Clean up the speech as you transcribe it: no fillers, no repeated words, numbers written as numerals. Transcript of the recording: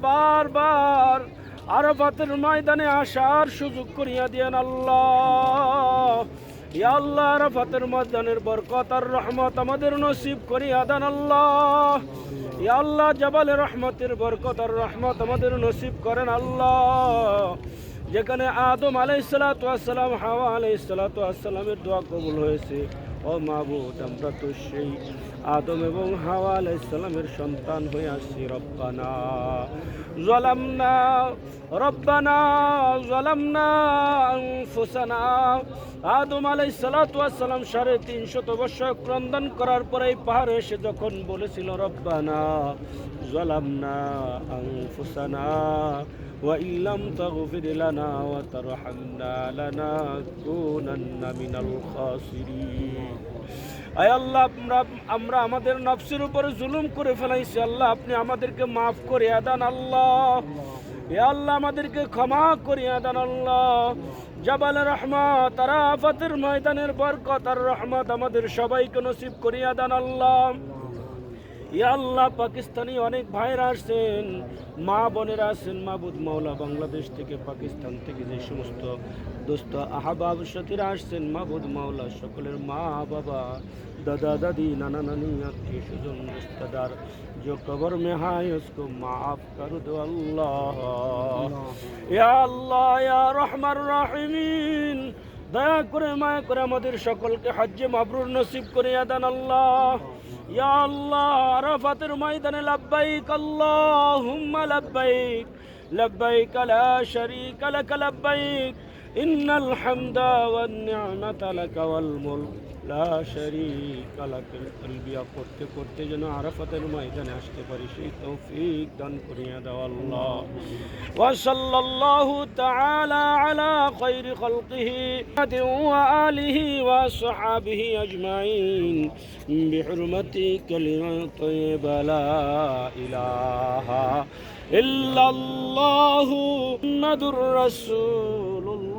বারবার আরাফাতের ময়দানে আসার সুযোগ করিয়া দিয়েন আল্লাহ। ইয়া আল্লাহ, আরাফাতের ময়দানের বরকত আর রহমত আমাদের নসিব করিয়া দেন আল্লাহ। ইয়া আল্লাহ, জাবালে রহমতের বরকত আর রহমত আমাদের নসিব করেন আল্লাহ। যেখানে আদম আলাইহিসসালাতু ওয়াসসালাম, হাওয়া আলাইহিসসালাতু ওয়াসসালামের দোয়া কবুল হয়েছে, ও মাবুদ, আমরা তো সেই আদম এবং হাওয়া আলাইহিসসালামের সন্তান হয়ে আসছি। রব্বানা যালামনা রব্বানা যালামনা আনফুসানা। আদম আলাইহিসসালাতু ওয়াসসালাম 350 বছর ক্রন্দন করার পরে এই পাহাড়ে এসে যখন বলেছিল রব্বানা যালামনা আনফুসানা ওয়া ইল্লাম তাগফির লানা ওয়া তারহামনা লানাকুনান্না মিনাল খাসিরিন। আয় আল্লাহ, আমরা আমাদের নফসের উপরে জুলুম করে ফেলাইছি। আল্লাহ, আপনি আমাদেরকে মাফ করিয়া দেন আল্লাহ। এ আল্লাহ, আমাদেরকে ক্ষমা করিয়া দেন আল্লাহ। জাবাল রহমত আরাফাতের ময়দানের বরকত আর রহমত আমাদের সবাইকে নসিব করিয়া দেন আল্লাহ। ইয়া আল্লাহ, পাকিস্তানি অনেক ভাইরা আসছেন, মা বোনেরা আছেন, মাবুদ মাওলা, বাংলাদেশ থেকে, পাকিস্তান থেকে যে সমস্ত দোস্ত আহবাব সাথীরা আসছেন, মাবুদ মাওলা, সকলের মা বাবা, दादा दादी, नाना नानी, आत्मीय स्वजन, रिश्तेदार जो कब्र में है उसको माफ कर दो अल्लाह। या अल्लाह या रहमान रहीमीन, দয়া করে মায়া করে আমাদের সকলকে হজ্জে মাবরুর নসিব করিয়া দেন আল্লাহ। ইয়া আল্লাহ, আরাফাতের ময়দানে লব্বাইক আল্লাহুম্মা লব্বাইক, লব্বাইক লা শারীকা লাক লব্বাইক, ইন্নাল হামদা ওয়ান নি'মাতা লাক ওয়াল মুলক লা শারীকা লাক। তালবিয়া করতে করতে যেন আরাফাতের ময়দানে আসতে পারি, সেই তৌফিক দান করিয়া দাও আল্লাহ। ওয়া সাল্লাল্লাহু তাআলা আলা খায়রি খালকিহি ওয়া আলিহি ওয়া সাহাবিহি আজমাইন বিহুরমাতি কালিমাত তাইয়্যিবা লা ইলাহা ইল্লাল্লাহু মুহাম্মাদুর রাসূলুল্লাহ।